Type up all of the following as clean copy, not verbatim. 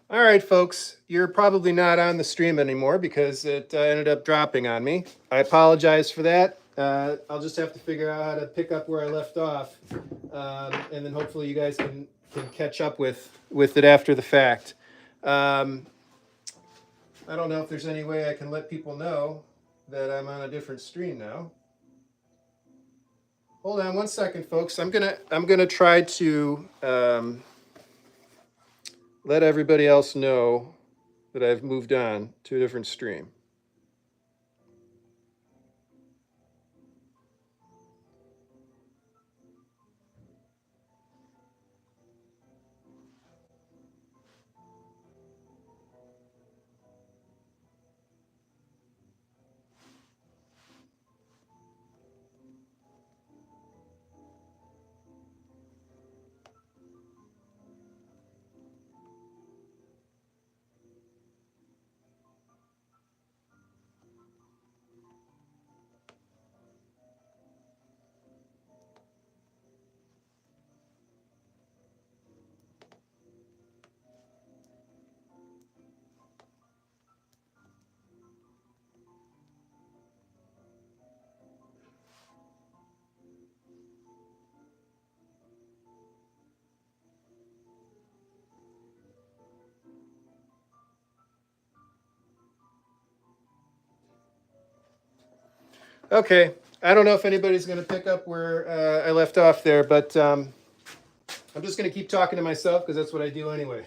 All right, folks, you're probably not on the stream anymore because it ended up dropping on me. I apologize for that. I'll just have to figure out how to pick up where I left off, and then hopefully you guys can catch up with it after the fact. Um, I don't know if there's any way I can let people know that I'm on a different stream now. Hold on one second, folks. I'm gonna try to let everybody else know that I've moved on to a different stream. Okay, I don't know if anybody's going to pick up where I left off there, but I'm just going to keep talking to myself because that's what I do anyway.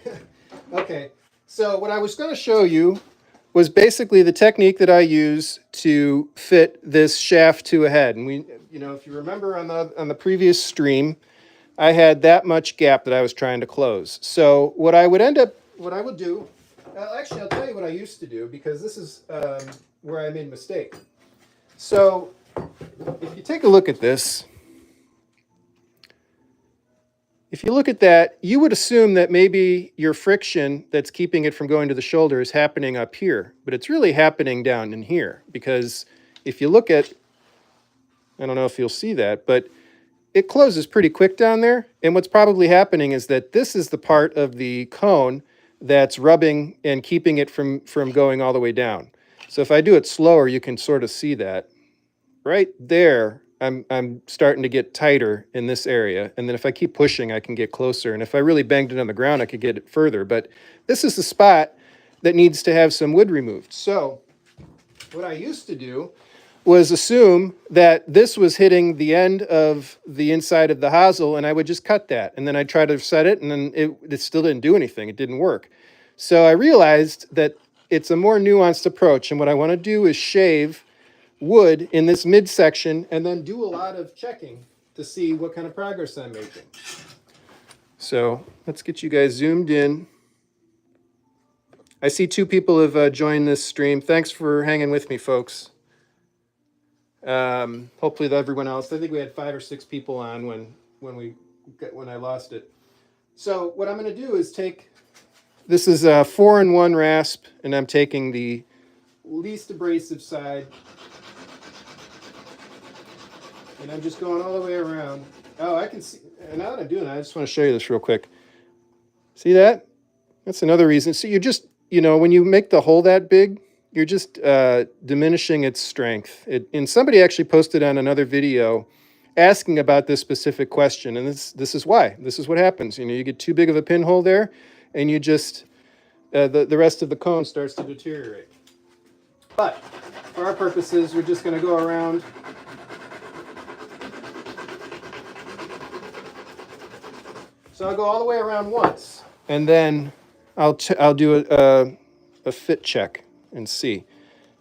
Okay, so what I was going to show you was basically the technique that I use to fit this shaft to a head. And if you remember on the previous stream, I had that much gap that I was trying to close. So what I would do, actually, I'll tell you what I used to do because this is where I made a mistake. So if you take a look at this, if you look at that, you would assume that maybe your friction that's keeping it from going to the shoulder is happening up here, but it's really happening down in here because if you look at, I don't know if you'll see that, but it closes pretty quick down there. And what's probably happening is that this is the part of the cone that's rubbing and keeping it from going all the way down. So if I do it slower, you can sort of see that. Right there, I'm starting to get tighter in this area. And then if I keep pushing, I can get closer. And if I really banged it on the ground, I could get it further. But this is the spot that needs to have some wood removed. So what I used to do was assume that this was hitting the end of the inside of the hosel, and I would just cut that. And then I'd try to set it, and then it still didn't do anything. It didn't work. So I realized that it's a more nuanced approach. And what I want to do is shave wood in this midsection and then do a lot of checking to see what kind of progress I'm making. So let's get you guys zoomed in. I see 2 people have joined this stream. Thanks for hanging with me, folks. Hopefully everyone else. I think we had 5 or 6 people on when I lost it. So what I'm going to do is take, this is a 4-in-1 rasp, and I'm taking the least abrasive side, and I'm just going all the way around. Oh, I can see, and now that I'm doing it, I just want to show you this real quick. See that? That's another reason. So you're just, when you make the hole that big, you're just diminishing its strength. And somebody actually posted on another video asking about this specific question, and this is why. This is what happens. You get too big of a pinhole there, and you just, the rest of the cone starts to deteriorate. But for our purposes, we're just going to go around. So I'll go all the way around once, and then I'll do a fit check and see.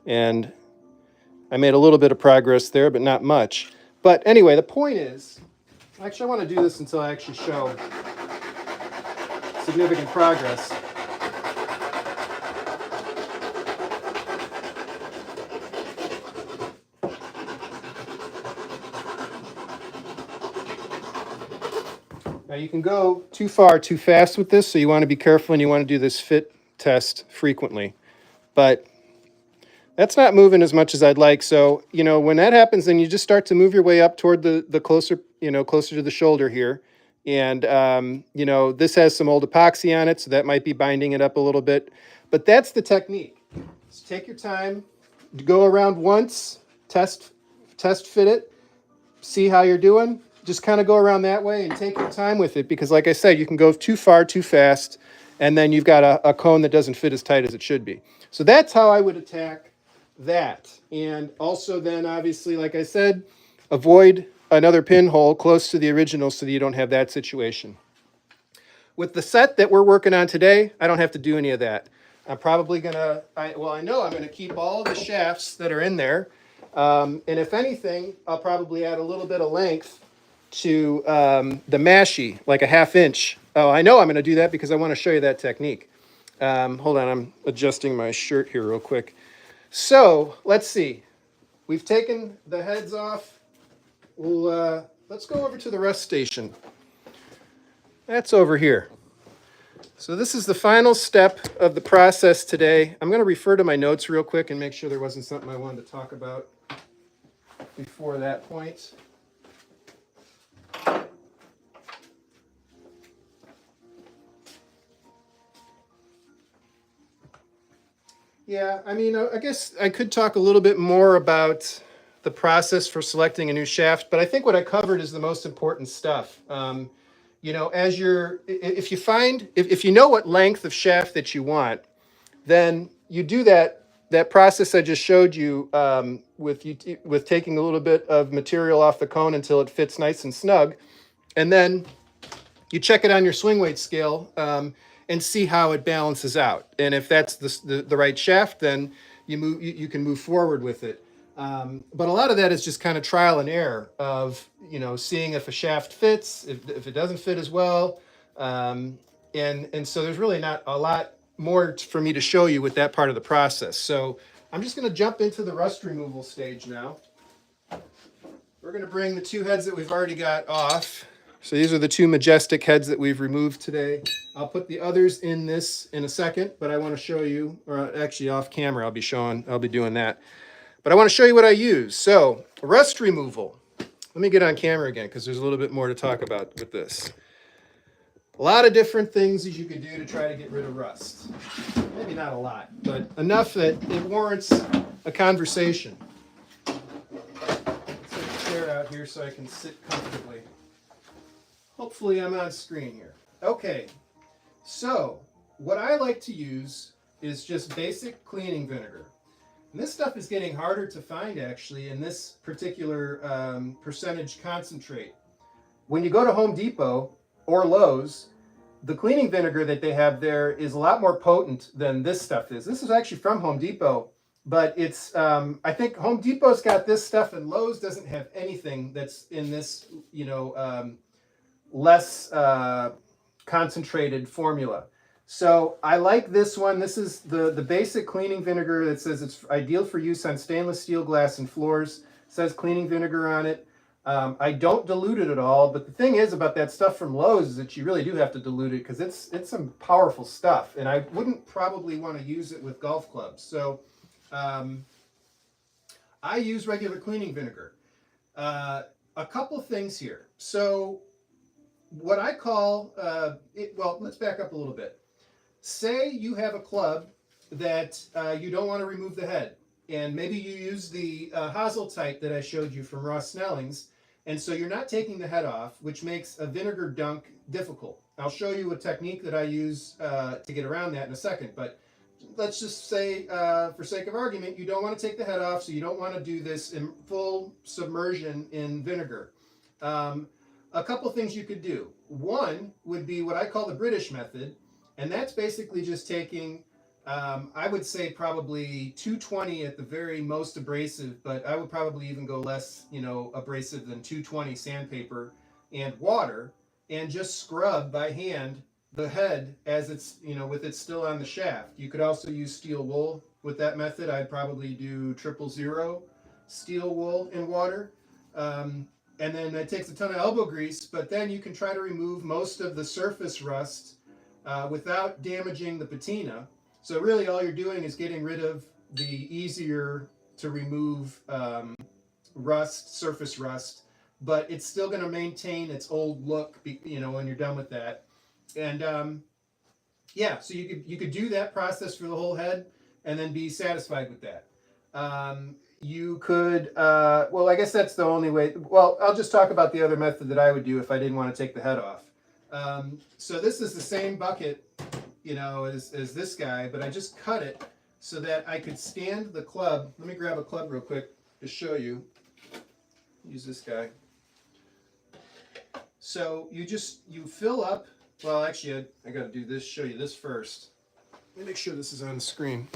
And I made a little bit of progress there, but not much. But anyway, the point is, actually I want to do this until I actually show significant progress. Now you can go too far too fast with this, so you want to be careful and you want to do this fit test frequently. But that's not moving as much as I'd like. So, when that happens, then you just start to move your way up toward the closer, closer to the shoulder here. And, you know, this has some old epoxy on it, so that might be binding it up a little bit. But that's the technique. So take your time, go around once, test fit it, see how you're doing. Just kind of go around that way and take your time with it, because like I said, you can go too far too fast, and then you've got a cone that doesn't fit as tight as it should be. So that's how I would attack that. And also then, obviously, like I said, avoid another pinhole close to the original so that you don't have that situation. With the set that we're working on today, I don't have to do any of that. I'm probably gonna, I know I'm gonna keep all the shafts that are in there. And if anything, I'll probably add a little bit of length to the mashie, like a 1/2 inch. Oh, I know I'm gonna do that because I wanna show you that technique. Hold on, I'm adjusting my shirt here real quick. So, let's see. We've taken the heads off. Let's go over to the rust station. That's over here. So this is the final step of the process today. I'm going to refer to my notes real quick and make sure there wasn't something I wanted to talk about before that point. Yeah, I mean, I guess I could talk a little bit more about the process for selecting a new shaft, but I think what I covered is the most important stuff. You know, as you're, if you find, if you know what length of shaft that you want, then you do that process I just showed you, with taking a little bit of material off the cone until it fits nice and snug, and then you check it on your swing weight scale, and see how it balances out. And if that's the right shaft, then you can move forward with it. But a lot of that is just kind of trial and error of, you know, seeing if a shaft fits, if it doesn't fit as well. And so there's really not a lot more for me to show you with that part of the process. So I'm just going to jump into the rust removal stage now. We're going to bring the two heads that we've already got off. So these are the two majestic heads that we've removed today. I'll put the others in this in a second, but I want to show you, or actually off camera I'll be doing that. But I want to show you what I use. So rust removal. Let me get on camera again because there's a little bit more to talk about with this. A lot of different things that you could do to try to get rid of rust. Maybe not a lot, but enough that it warrants a conversation. Let's take a chair out here so I can sit comfortably. Hopefully I'm on screen here. Okay, so what I like to use is just basic cleaning vinegar. And this stuff is getting harder to find actually in this particular percentage concentrate. When you go to Home Depot or Lowe's, the cleaning vinegar that they have there is a lot more potent than this stuff is. This is actually from Home Depot, but it's, I think Home Depot's got this stuff and Lowe's doesn't have anything that's in this, you know, less concentrated formula. So I like this one. This is the basic cleaning vinegar that says it's ideal for use on stainless steel glass and floors. It says cleaning vinegar on it. I don't dilute it at all, but the thing is about that stuff from Lowe's is that you really do have to dilute it because it's some powerful stuff, and I wouldn't probably want to use it with golf clubs. So I use regular cleaning vinegar. A couple things here. So what I call, well, let's back up a little bit. Say you have a club that you don't want to remove the head, and maybe you use the Hazeltite that I showed you from Ross Snelling's, and so you're not taking the head off, which makes a vinegar dunk difficult. I'll show you a technique that I use to get around that in a second, but let's just say, for sake of argument, you don't want to take the head off, so you don't want to do this in full submersion in vinegar. A couple things you could do. One would be what I call the British method, and that's basically just taking, I would say probably 220 at the very most abrasive, but I would probably even go less, you know, abrasive than 220 sandpaper and water, and just scrub by hand the head as it's, you know, with it still on the shaft. You could also use steel wool with that method. I'd probably do 000 steel wool in water. And then it takes a ton of elbow grease, but then you can try to remove most of the surface rust without damaging the patina. So really all you're doing is getting rid of the easier to remove rust, surface rust, but it's still going to maintain its old look, you know, when you're done with that. And yeah, so you could do that process for the whole head and then be satisfied with that. You could, well, I guess that's the only way. Well, I'll just talk about the other method that I would do if I didn't want to take the head off. So this is the same bucket, you know, as this guy, but I just cut it so that I could stand the club. Let me grab a club real quick to show you. Use this guy. So you fill up. Well, actually, I got to do this. Show you this first. Let me make sure this is on the screen.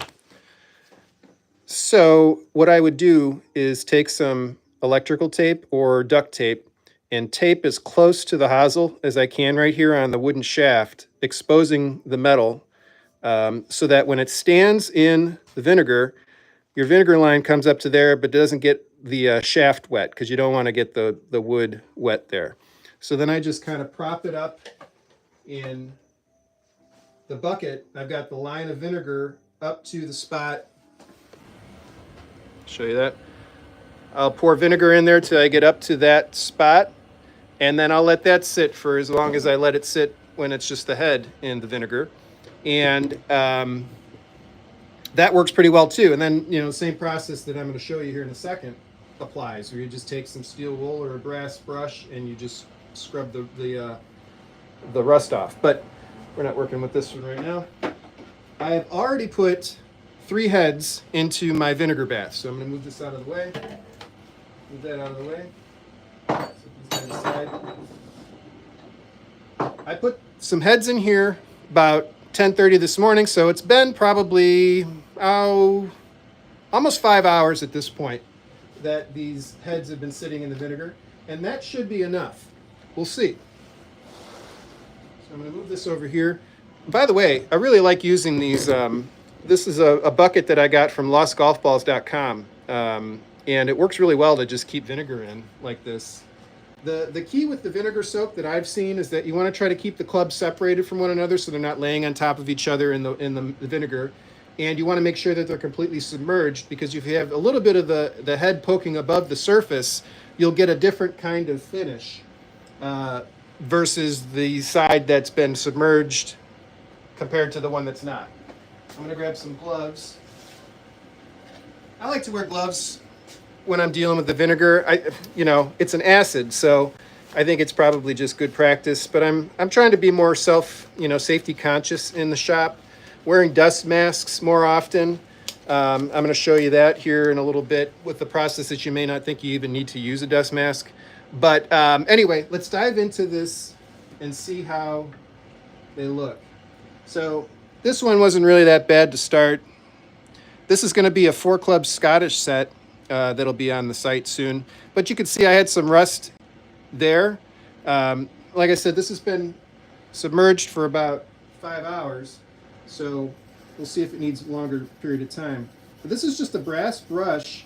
So what I would do is take some electrical tape or duct tape and tape as close to the hosel as I can right here on the wooden shaft, exposing the metal, so that when it stands in the vinegar, your vinegar line comes up to there, but doesn't get the shaft wet, because you don't want to get the wood wet there. So then I just kind of prop it up in the bucket. I've got the line of vinegar up to the spot. Show you that. I'll pour vinegar in there till I get up to that spot, and then I'll let that sit for as long as I let it sit when it's just the head in the vinegar. And that works pretty well too. And then, you know, same process that I'm going to show you here in a second applies, where you just take some steel wool or a brass brush and you just scrub the rust off. But we're not working with this one right now. I have already put 3 heads into my vinegar bath. So I'm going to move this out of the way. Move that out of the way. Set these aside. I put some heads in here about 10:30 this morning, so it's been probably almost 5 hours at this point that these heads have been sitting in the vinegar, and that should be enough. We'll see. So I'm going to move this over here. By the way, I really like using these. This is a bucket that I got from lostgolfballs.com, and it works really well to just keep vinegar in like this. The key with the vinegar soak that I've seen is that you want to try to keep the clubs separated from one another so they're not laying on top of each other in the vinegar. And you want to make sure that they're completely submerged, because if you have a little bit of the head poking above the surface, you'll get a different kind of finish versus the side that's been submerged compared to the one that's not. I'm going to grab some gloves. I like to wear gloves when I'm dealing with the vinegar. You know, it's an acid, so I think it's probably just good practice. But I'm trying to be more safety conscious in the shop, wearing dust masks more often. I'm going to show you that here in a little bit with the process that you may not think you even need to use a dust mask. But anyway, let's dive into this and see how they look. So this one wasn't really that bad to start. This is going to be a 4-club Scottish set. That'll be on the site soon. But you can see I had some rust there. Like I said, this has been submerged for about 5 hours. So we'll see if it needs a longer period of time. But this is just a brass brush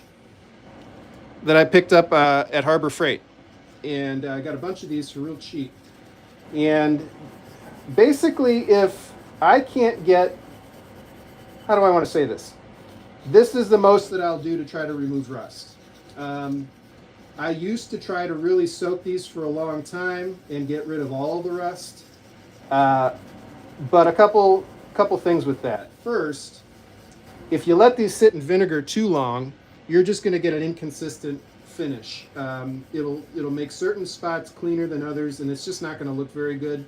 that I picked up at Harbor Freight. And I got a bunch of these for real cheap. And basically, if I can't get, how do I want to say this? This is the most that I'll do to try to remove rust. I used to try to really soak these for a long time and get rid of all the rust. But a couple things with that. First, if you let these sit in vinegar too long, you're just going to get an inconsistent finish. It'll make certain spots cleaner than others, and it's just not going to look very good.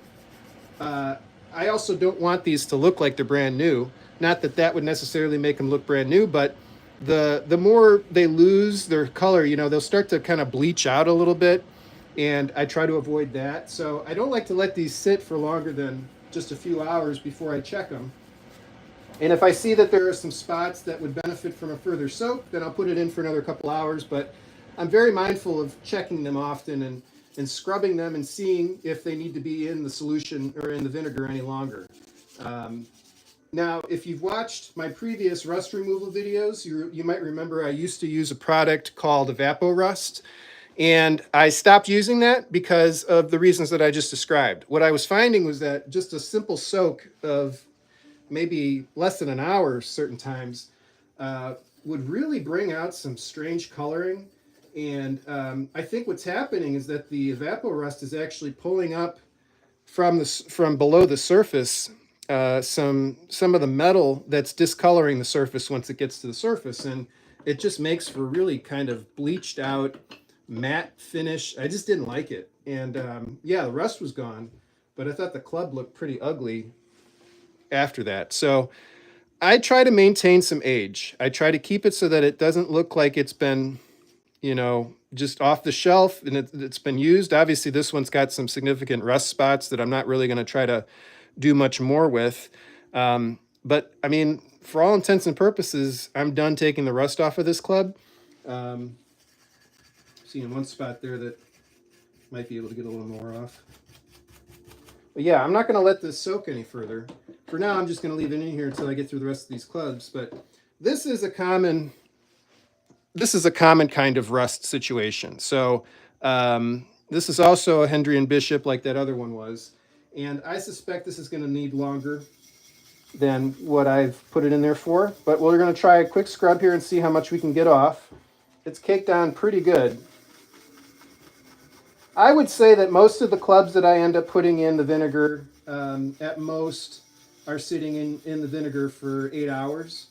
I also don't want these to look like they're brand new. Not that that would necessarily make them look brand new, but the more they lose their color, you know, they'll start to kind of bleach out a little bit, and I try to avoid that. So I don't like to let these sit for longer than just a few hours before I check them. And if I see that there are some spots that would benefit from a further soak, then I'll put it in for another couple hours. But I'm very mindful of checking them often and scrubbing them and seeing if they need to be in the solution or in the vinegar any longer. Now, if you've watched my previous rust removal videos, you might remember I used to use a product called EvapoRust, and I stopped using that because of the reasons that I just described. What I was finding was that just a simple soak of maybe less than an hour certain times would really bring out some strange coloring And I think what's happening is that the evaporust is actually pulling up from below the surface some of the metal that's discoloring the surface once it gets to the surface, and it just makes for really kind of bleached out matte finish. I just didn't like it, and yeah, the rust was gone, but I thought the club looked pretty ugly after that. So I try to maintain some age. I try to keep it so that it doesn't look like it's been, just off the shelf and it's been used. Obviously, this one's got some significant rust spots that I'm not really going to try to do much more with. But I mean, for all intents and purposes, I'm done taking the rust off of this club. Seeing one spot there that might be able to get a little more off. But yeah, I'm not going to let this soak any further. For now, I'm just going to leave it in here until I get through the rest of these clubs. But this is a common kind of rust situation. So this is also a Hendrian Bishop like that other one was. And I suspect this is going to need longer than what I've put it in there for. But we're going to try a quick scrub here and see how much we can get off. It's caked on pretty good. I would say that most of the clubs that I end up putting in the vinegar at most are sitting in the vinegar for 8 hours.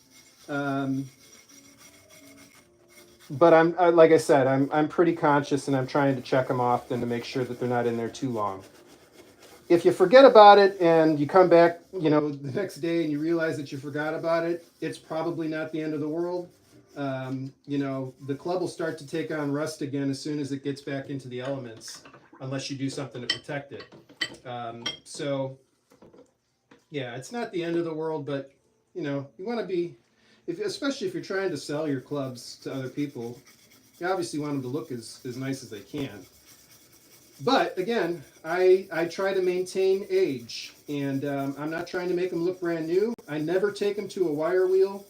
But like I said, I'm pretty conscious, and I'm trying to check them often to make sure that they're not in there too long. If you forget about it and you come back, the next day and you realize that you forgot about it, it's probably not the end of the world. The club will start to take on rust again as soon as it gets back into the elements, unless you do something to protect it. So, yeah, it's not the end of the world, but you want to be, especially if you're trying to sell your clubs to other people, you obviously want them to look as nice as they can. But again, I try to maintain age, and I'm not trying to make them look brand new. I never take them to a wire wheel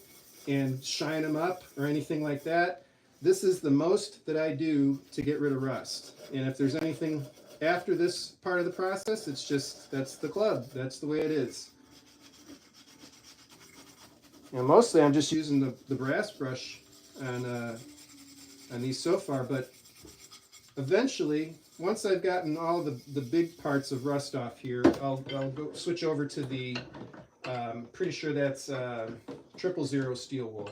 and shine them up or anything like that. This is the most that I do to get rid of rust. And if there's anything after this part of the process, it's just, that's the club. That's the way it is. Mostly I'm just using the brass brush on these so far, but eventually, once I've gotten all the big parts of rust off here, I'll go switch over to the, pretty sure that's 000 steel wool.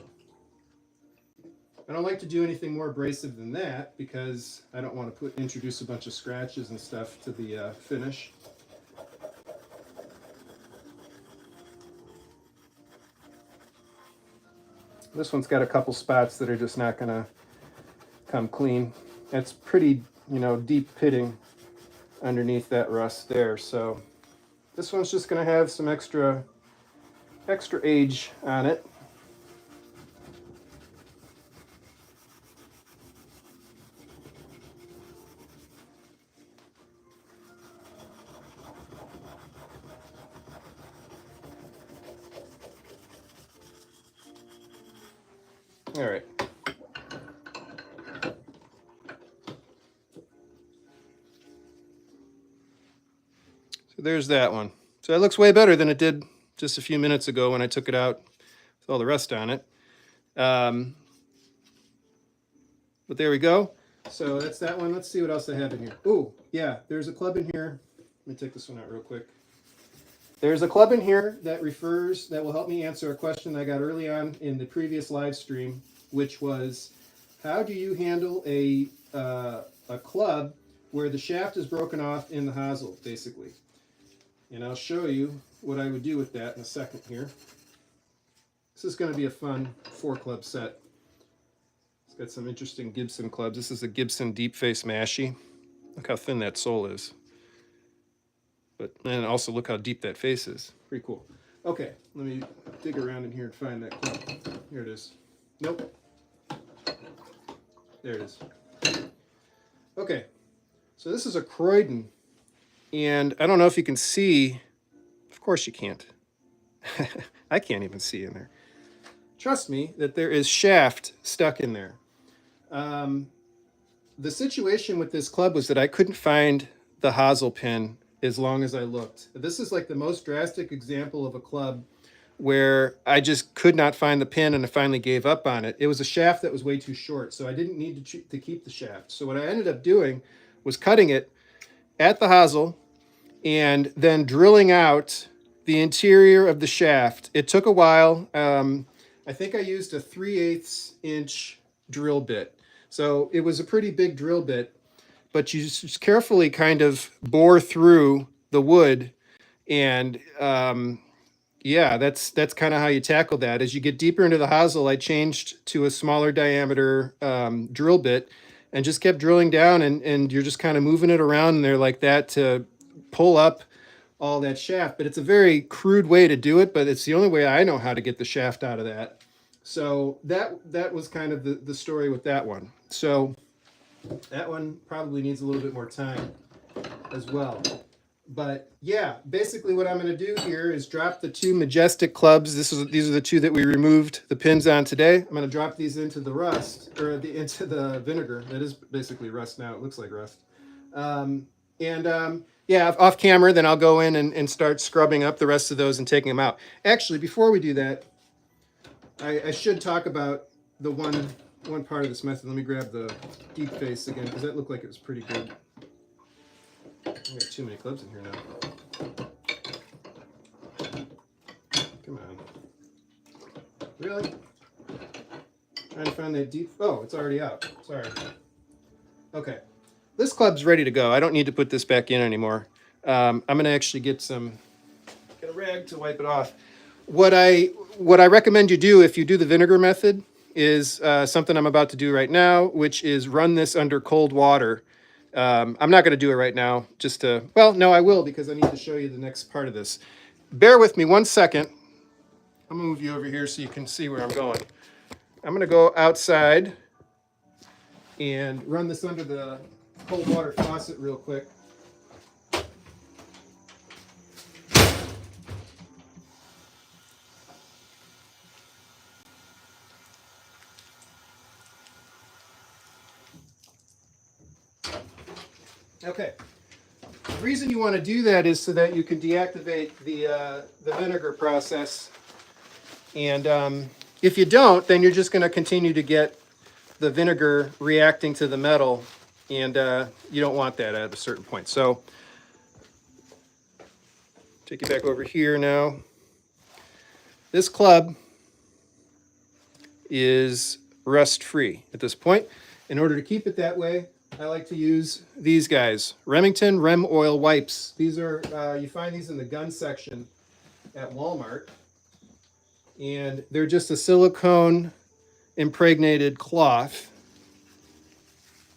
I don't like to do anything more abrasive than that because I don't want to introduce a bunch of scratches and stuff to the finish. This one's got a couple spots that are just not going to come clean. It's pretty, deep pitting underneath that rust there. So this one's just going to have some extra age on it. All right. So there's that one. So it looks way better than it did just a few minutes ago when I took it out with all the rust on it. But there we go. So that's that one. Let's see what else I have in here. Ooh, yeah, there's a club in here. Let me take this one out real quick. There's a club in here that will help me answer a question I got early on in the previous live stream, which was, how do you handle a club where the shaft is broken off in the hosel, basically? And I'll show you what I would do with that in a second here. This is going to be a fun 4-club set. It's got some interesting Gibson clubs. This is a Gibson Deep Face Mashie. Look how thin that sole is. And also look how deep that face is. Pretty cool. Okay, let me dig around in here and find that club. Here it is. Nope. There it is. Okay, so this is a Croydon. And I don't know if you can see. Of course you can't. I can't even see in there. Trust me that there is shaft stuck in there. The situation with this club was that I couldn't find the hosel pin as long as I looked. This is like the most drastic example of a club where I just could not find the pin and I finally gave up on it. It was a shaft that was way too short, so I didn't need to keep the shaft. So what I ended up doing was cutting it at the hosel and then drilling out the interior of the shaft. It took a while. I think I used a 3/8 inch drill bit. So it was a pretty big drill bit, but you just carefully kind of bore through the wood. And yeah, that's kind of how you tackle that. As you get deeper into the hosel, I changed to a smaller diameter drill bit and just kept drilling down, and you're just kind of moving it around in there like that to pull up all that shaft. But it's a very crude way to do it, but it's the only way I know how to get the shaft out of that. So that was kind of the story with that one. So that one probably needs a little bit more time as well. But yeah, basically what I'm going to do here is drop the two Majestic clubs. These are the two that we removed the pins on today. I'm going to drop these into the rust, or into the vinegar. That is basically rust now. It looks like rust. Yeah, off camera, then I'll go in and start scrubbing up the rest of those and taking them out. Actually, before we do that, I should talk about the one part of this method. Let me grab the deep face again, because that looked like it was pretty good. I got too many clubs in here now. Come on. Really? Trying to find that deep... Oh, it's already out. Sorry. Okay. This club's ready to go. I don't need to put this back in anymore. I'm going to actually get a rag to wipe it off. What I recommend you do if you do the vinegar method is something I'm about to do right now, which is run this under cold water. I'm not going to do it right now, well, no, I will, because I need to show you the next part of this. Bear with me 1 second. I'll move you over here so you can see where I'm going. I'm going to go outside and run this under the cold water faucet real quick. Okay. The reason you want to do that is so that you can deactivate the vinegar process. And if you don't, then you're just going to continue to get the vinegar reacting to the metal, and you don't want that at a certain point. So take you back over here now. This club is rust-free at this point. In order to keep it that way, I like to use these guys, Remington Rem Oil Wipes. These are, you find these in the gun section at Walmart. And they're just a silicone impregnated cloth.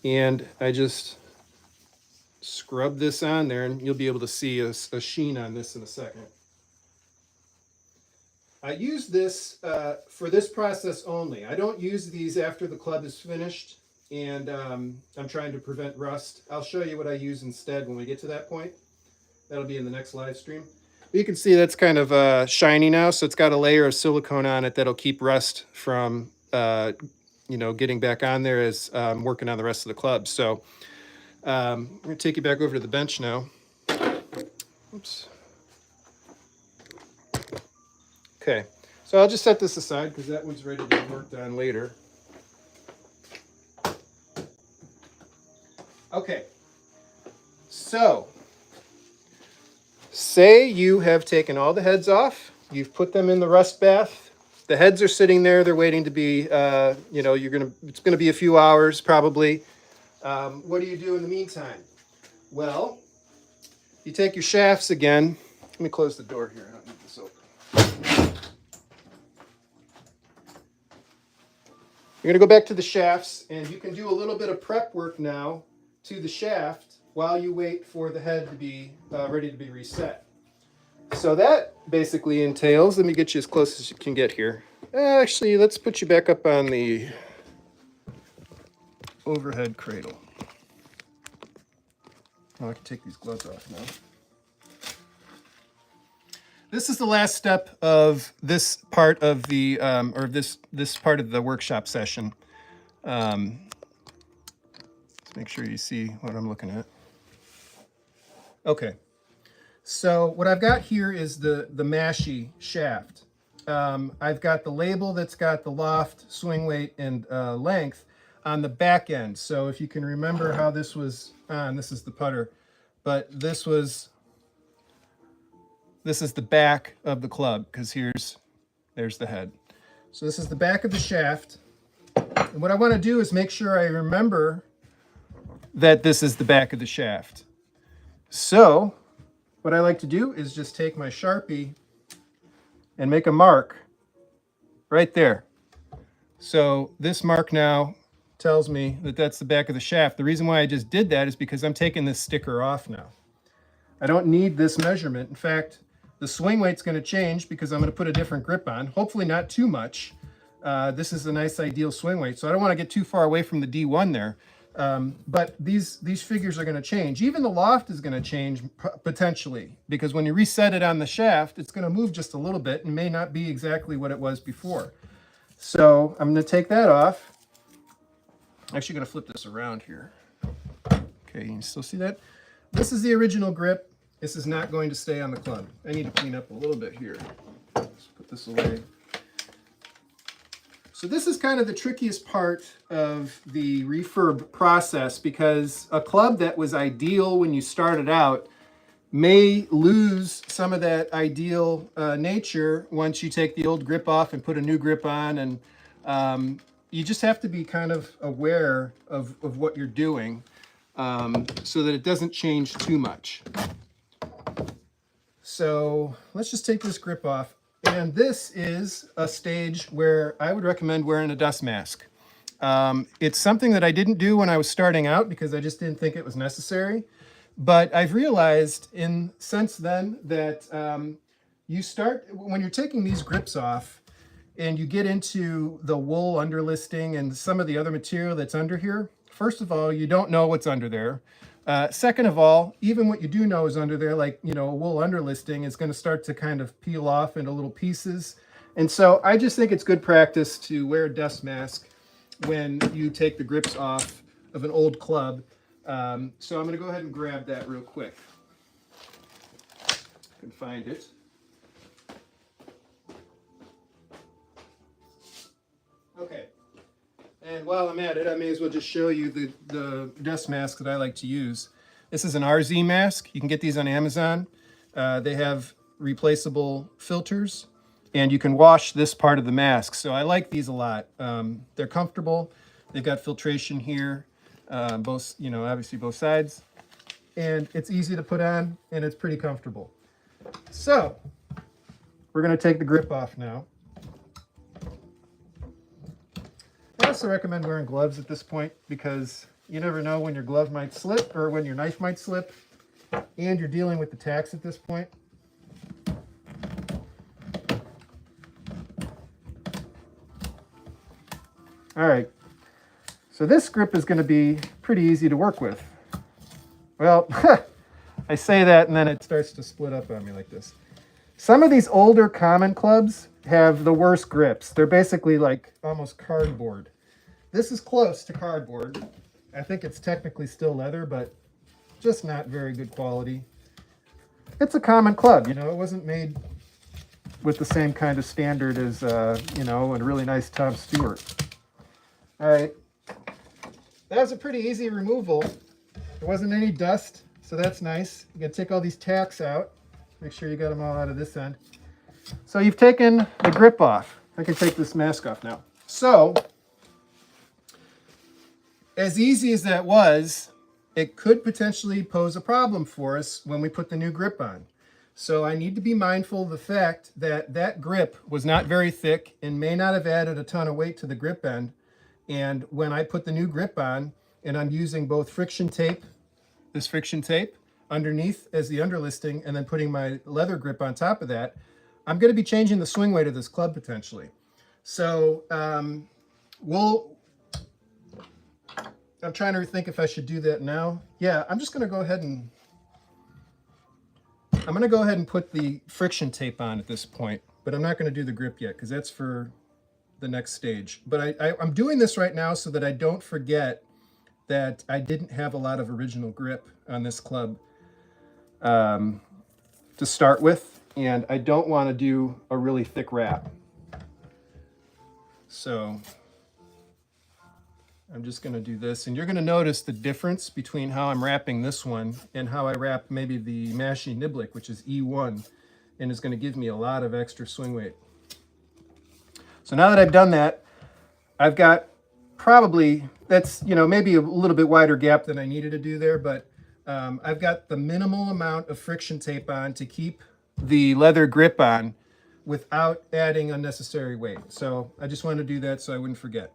And I just scrub this on there, and you'll be able to see a sheen on this in a second. I use this for this process only. I don't use these after the club is finished, and I'm trying to prevent rust. I'll show you what I use instead when we get to that point. That'll be in the next live stream. But you can see that's kind of shiny now, so it's got a layer of silicone on it that'll keep rust from getting back on there as I'm working on the rest of the club. So I'm going to take you back over to the bench now. Oops. Okay, so I'll just set this aside because that one's ready to be worked on later. Okay, so say you have taken all the heads off, you've put them in the rust bath, the heads are sitting there, they're waiting to be, it's gonna be a few hours probably. What do you do in the meantime? Well, you take your shafts again. Let me close the door here, I don't need this open. You're going to go back to the shafts, and you can do a little bit of prep work now to the shaft while you wait for the head to be ready to be reset. So that basically entails, let me get you as close as you can get here. Actually, let's put you back up on the overhead cradle. Oh, I can take these gloves off now. This is the last step of this part of the, this part of the workshop session. Let's make sure you see what I'm looking at. Okay, so what I've got here is the mashy shaft. I've got the label that's got the loft, swing weight, and length on the back end. So if you can remember how this was on, this is the putter, but this is the back of the club, because there's the head. So this is the back of the shaft. And what I want to do is make sure I remember that this is the back of the shaft. So what I like to do is just take my Sharpie and make a mark right there. So this mark now tells me that that's the back of the shaft. The reason why I just did that is because I'm taking this sticker off now. I don't need this measurement. In fact, the swing weight's going to change because I'm going to put a different grip on. Hopefully not too much. This is a nice ideal swing weight, so I don't want to get too far away from the D1 there. But these figures are going to change. Even the loft is going to change potentially, because when you reset it on the shaft, it's going to move just a little bit and may not be exactly what it was before. So I'm going to take that off. I'm actually going to flip this around here. Okay, you can still see that? This is the original grip. This is not going to stay on the club. I need to clean up a little bit here. Let's put this away. So this is kind of the trickiest part of the refurb process, because a club that was ideal when you started out may lose some of that ideal nature once you take the old grip off and put a new grip on. And you just have to be kind of aware of what you're doing so that it doesn't change too much. So let's just take this grip off. And this is a stage where I would recommend wearing a dust mask. It's something that I didn't do when I was starting out because I just didn't think it was necessary. But I've realized since then that when you're taking these grips off and you get into the wool underlisting and some of the other material that's under here, first of all, you don't know what's under there. Second of all, even what you do know is under there, like, a wool underlisting, is going to start to kind of peel off into little pieces. And so I just think it's good practice to wear a dust mask when you take the grips off of an old club. So I'm going to go ahead and grab that real quick. I can find it. Okay. And while I'm at it, I may as well just show you the dust mask that I like to use. This is an RZ mask. You can get these on Amazon. They have replaceable filters, and you can wash this part of the mask. So I like these a lot. They're comfortable. They've got filtration here, obviously both sides. And it's easy to put on, and it's pretty comfortable. So we're going to take the grip off now. I also recommend wearing gloves at this point because you never know when your glove might slip or when your knife might slip, and you're dealing with the tacks at this point. All right, so this grip is going to be pretty easy to work with. Well, I say that and then it starts to split up on me like this. Some of these older common clubs have the worst grips. They're basically like almost cardboard. This is close to cardboard. I think it's technically still leather, but just not very good quality. It's a common club, it wasn't made with the same kind of standard as, a really nice Tom Stewart. All right, that was a pretty easy removal. There wasn't any dust, so that's nice. You gotta take all these tacks out. Make sure you got them all out of this end. So you've taken the grip off. I can take this mask off now. So, as easy as that was, it could potentially pose a problem for us when we put the new grip on. So I need to be mindful of the fact that that grip was not very thick and may not have added a ton of weight to the grip end. And when I put the new grip on, and I'm using both friction tape, this friction tape, underneath as the underlisting, and then putting my leather grip on top of that, I'm going to be changing the swing weight of this club potentially. So I'm trying to think if I should do that now. Yeah, I'm just going to go ahead and put the friction tape on at this point, but I'm not going to do the grip yet because that's for the next stage. But I'm doing this right now so that I don't forget that I didn't have a lot of original grip on this club to start with, and I don't want to do a really thick wrap. So I'm just going to do this, and you're going to notice the difference between how I'm wrapping this one and how I wrap maybe the Mashie Niblick, which is E1, and is going to give me a lot of extra swing weight. So now that I've done that, I've got probably, that's, you know, maybe a little bit wider gap than I needed to do there, but I've got the minimal amount of friction tape on to keep the leather grip on without adding unnecessary weight. So I just wanted to do that so I wouldn't forget.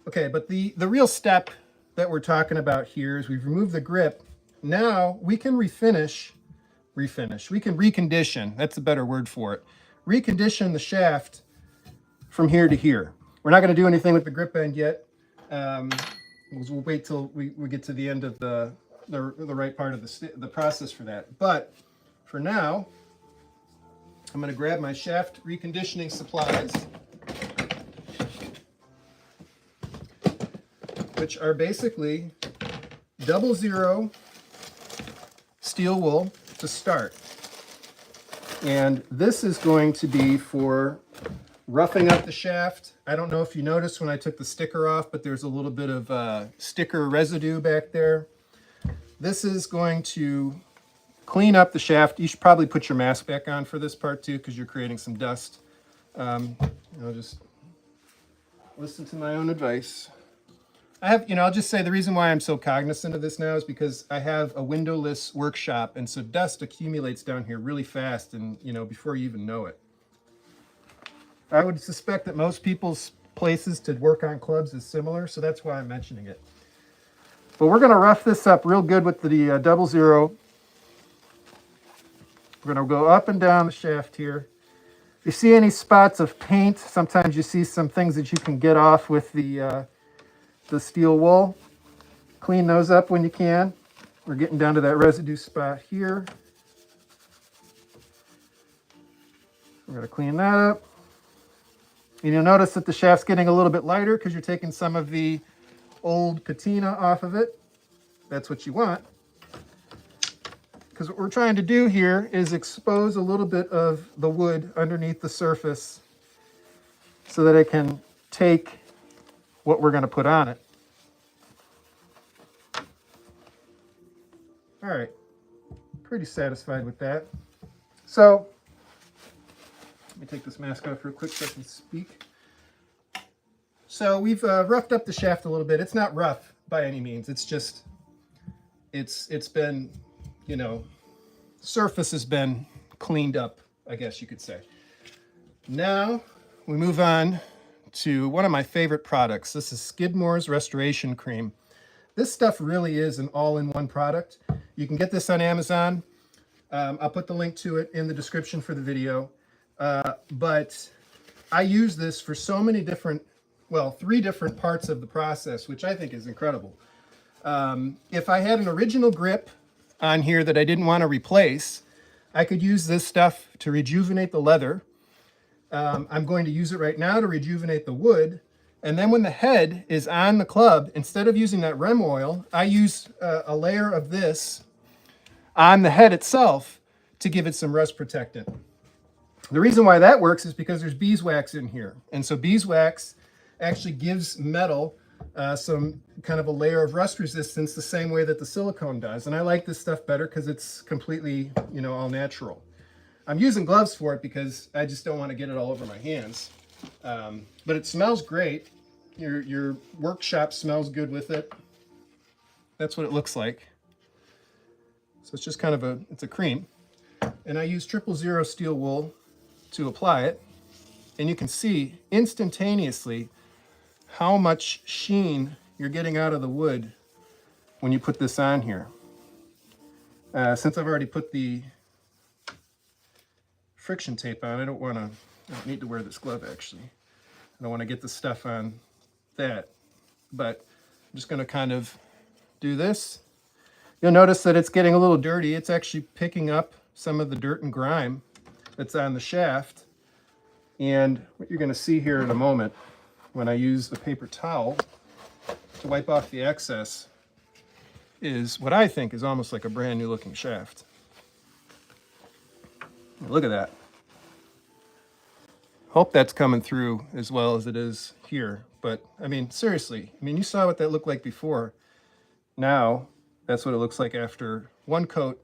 Okay, but the real step that we're talking about here is we've removed the grip. Now we can we can recondition, that's a better word for it. Recondition the shaft from here to here. We're not going to do anything with the grip end yet. We'll wait till we get to the end of the right part of the process for that. But for now, I'm going to grab my shaft reconditioning supplies, which are basically 00 steel wool to start. And this is going to be for roughing up the shaft. I don't know if you noticed when I took the sticker off, but there's a little bit of sticker residue back there. This is going to clean up the shaft. You should probably put your mask back on for this part too, because you're creating some dust. I'll just listen to my own advice. I'll just say the reason why I'm so cognizant of this now is because I have a windowless workshop, and so dust accumulates down here really fast, and before you even know it. I would suspect that most people's places to work on clubs is similar, so that's why I'm mentioning it. But we're going to rough this up real good with the 00. We're going to go up and down the shaft here. If you see any spots of paint, sometimes you see some things that you can get off with the steel wool. Clean those up when you can. We're getting down to that residue spot here. We're going to clean that up. And you'll notice that the shaft's getting a little bit lighter because you're taking some of the old patina off of it. That's what you want. Because what we're trying to do here is expose a little bit of the wood underneath the surface so that it can take what we're going to put on it. All right, pretty satisfied with that. So let me take this mask off real quick so I can speak. So we've roughed up the shaft a little bit. It's not rough by any means. It's just, it's been, surface has been cleaned up, I guess you could say. Now we move on to one of my favorite products. This is Skidmore's Restoration Cream. This stuff really is an all-in-one product. You can get this on Amazon. I'll put the link to it in the description for the video. But I use this for so many different, 3 different parts of the process, which I think is incredible. If I had an original grip on here that I didn't want to replace, I could use this stuff to rejuvenate the leather. I'm going to use it right now to rejuvenate the wood. And then when the head is on the club, instead of using that rem oil, I use a layer of this on the head itself to give it some rust protectant. The reason why that works is because there's beeswax in here. And so beeswax actually gives metal some kind of a layer of rust resistance the same way that the silicone does. And I like this stuff better because it's completely, all natural. I'm using gloves for it because I just don't want to get it all over my hands. But it smells great. Your workshop smells good with it. That's what it looks like. So it's just kind of it's a cream. And I use 000 steel wool to apply it. And you can see instantaneously how much sheen you're getting out of the wood when you put this on here. Since I've already put the friction tape on, I don't need to wear this glove actually. I don't want to get the stuff on that, but I'm just going to kind of do this. You'll notice that it's getting a little dirty. It's actually picking up some of the dirt and grime that's on the shaft. And what you're going to see here in a moment when I use a paper towel to wipe off the excess is what I think is almost like a brand new looking shaft. Look at that. Hope that's coming through as well as it is here. But I mean, seriously, I mean, you saw what that looked like before. Now, that's what it looks like after one coat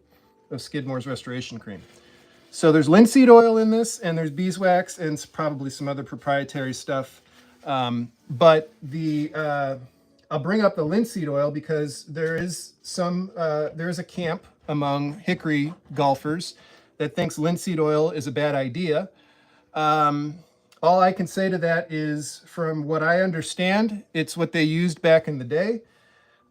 of Skidmore's restoration cream. So there's linseed oil in this, and there's beeswax, and probably some other proprietary stuff. But I'll bring up the linseed oil because there is a camp among hickory golfers that thinks linseed oil is a bad idea. All I can say to that is, from what I understand, it's what they used back in the day.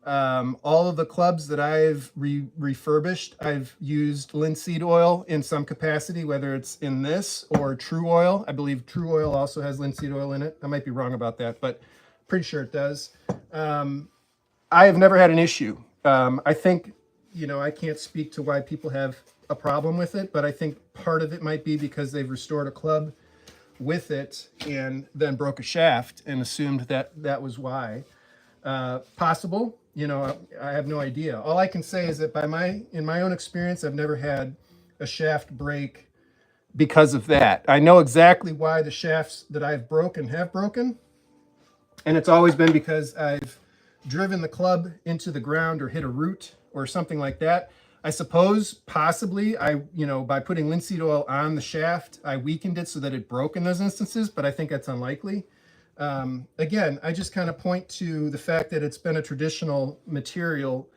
All of the clubs that I've refurbished, I've used linseed oil in some capacity, whether it's in this or True Oil. I believe True Oil also has linseed oil in it. I might be wrong about that, but pretty sure it does. I have never had an issue. I think, I can't speak to why people have a problem with it, but I think part of it might be because they've restored a club with it and then broke a shaft and assumed that that was why. Possible, I have no idea. All I can say is that in my own experience, I've never had a shaft break because of that. I know exactly why the shafts that I've broken have broken, and it's always been because I've driven the club into the ground or hit a root or something like that. I suppose possibly by putting linseed oil on the shaft, I weakened it so that it broke in those instances, but I think that's unlikely. Again, I just kind of point to the fact that it's been a traditional material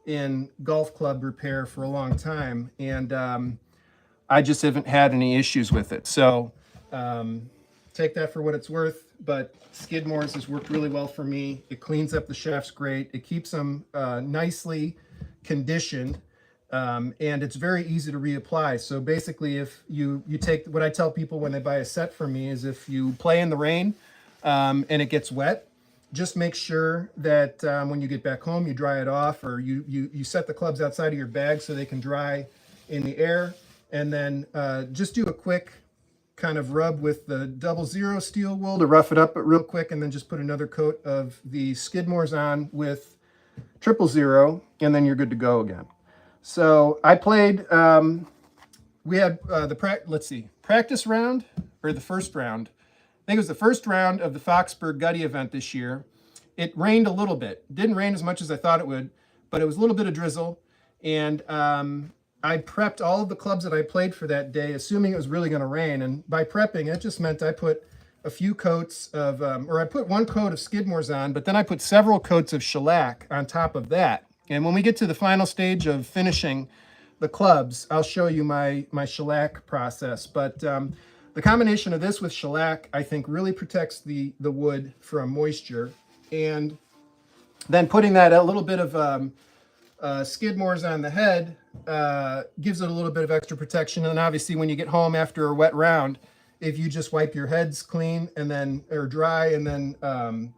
in golf club repair for a long time, and I just haven't had any issues with it. So take that for what it's worth, but Skidmore's has worked really well for me. It cleans up the shafts great. It keeps them nicely conditioned, and it's very easy to reapply. So basically, if you take what I tell people when they buy a set from me is, if you play in the rain, and it gets wet, just make sure that when you get back home, you dry it off, or you set the clubs outside of your bag so they can dry in the air. And then just do a quick kind of rub with the 00 steel wool to rough it up, but real quick, and then just put another coat of the Skidmore's on with 000, and then you're good to go again. So I played, we had practice round, or the first round. I think it was the first round of the Foxburg Gutty event this year. It rained a little bit. It didn't rain as much as I thought it would, but it was a little bit of drizzle. And I prepped all of the clubs that I played for that day, assuming it was really going to rain. And by prepping, it just meant I put a few coats of, I put one coat of Skidmore's on, but then I put several coats of shellac on top of that. And when we get to the final stage of finishing the clubs, I'll show you my shellac process. But the combination of this with shellac, I think, really protects the wood from moisture. And then putting that a little bit of Skidmore's on the head gives it a little bit of extra protection. And obviously, when you get home after a wet round, if you just wipe your heads clean and then, or dry, and then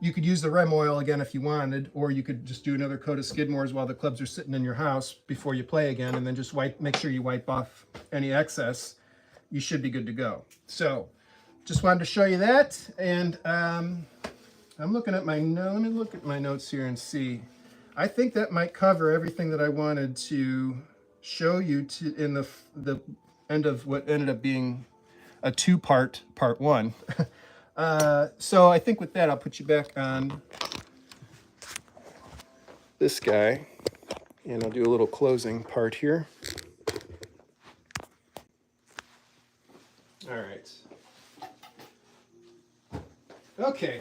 you could use the rem oil again if you wanted, or you could just do another coat of Skidmore's while the clubs are sitting in your house before you play again, and then just make sure you wipe off any excess. You should be good to go. So just wanted to show you that. And I'm looking at let me look at my notes here and see. I think that might cover everything that I wanted to show you in the end of what ended up being a two-part part one. So I think with that, I'll put you back on this guy, and I'll do a little closing part here. All right. Okay.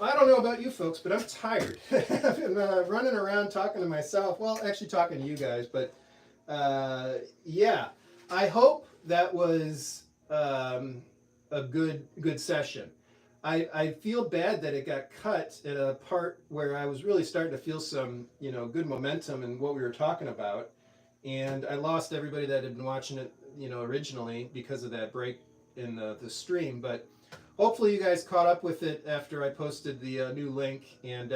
I don't know about you folks, but I'm tired. I've been running around talking to myself. Well, actually talking to you guys, but yeah. I hope that was a good session. I feel bad that it got cut at a part where I was really starting to feel some, good momentum in what we were talking about, and I lost everybody that had been watching it, originally because of that break in the stream. But hopefully you guys caught up with it after I posted the new link, and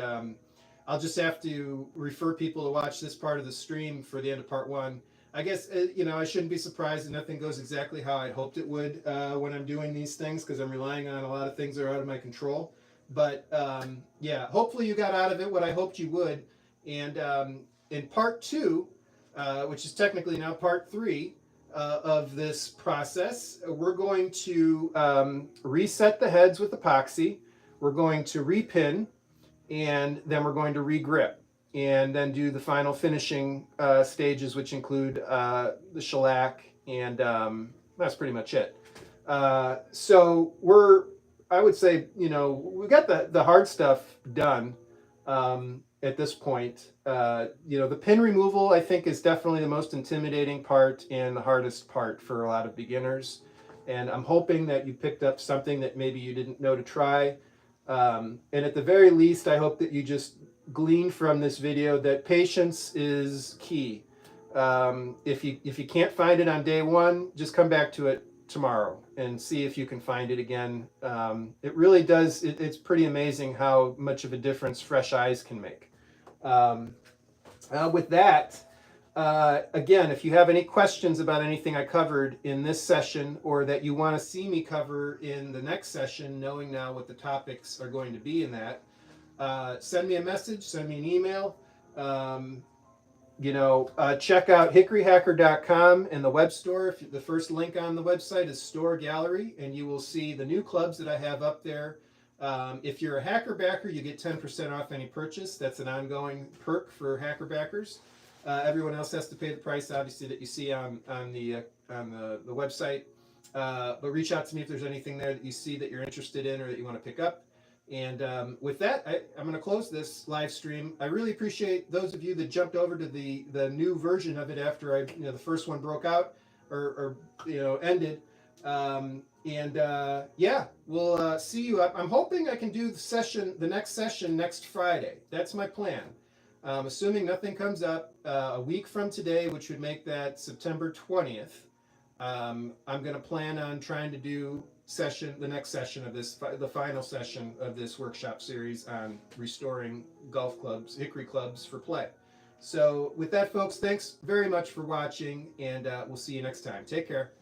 I'll just have to refer people to watch this part of the stream for the end of part one. I guess, I shouldn't be surprised that nothing goes exactly how I hoped it would when I'm doing these things, because I'm relying on a lot of things that are out of my control. But yeah, hopefully you got out of it what I hoped you would. And in part two, which is technically now part three, of this process. We're going to reset the heads with epoxy. We're going to repin, and then we're going to regrip, and then do the final finishing stages, which include the shellac, and that's pretty much it. So I would say, we got the hard stuff done at this point. The pin removal, I think, is definitely the most intimidating part and the hardest part for a lot of beginners. And I'm hoping that you picked up something that maybe you didn't know to try. And at the very least, I hope that you just glean from this video that patience is key. If you can't find it on day one, just come back to it tomorrow and see if you can find it again. It really does. It's pretty amazing how much of a difference fresh eyes can make. With that, again, if you have any questions about anything I covered in this session, or that you want to see me cover in the next session, knowing now what the topics are going to be in that, send me a message, send me an email. Check out hickoryhacker.com in the web store. The first link on the website is Store Gallery, and you will see the new clubs that I have up there. If you're a Hacker backer, you get 10% off any purchase. That's an ongoing perk for Hacker backers. Everyone else has to pay the price, obviously, that you see on the website. But reach out to me if there's anything there that you see that you're interested in or that you want to pick up. And with that, I'm going to close this live stream. I really appreciate those of you that jumped over to the new version of it after the first one broke out or ended. Yeah, we'll see you. I'm hoping I can do the next session next Friday. That's my plan. Assuming nothing comes up a week from today, which would make that September 20th. I'm going to plan on trying to do the next session of this, the final session of this workshop series on restoring golf clubs, hickory clubs for play. So with that, folks, thanks very much for watching, and we'll see you next time. Take care.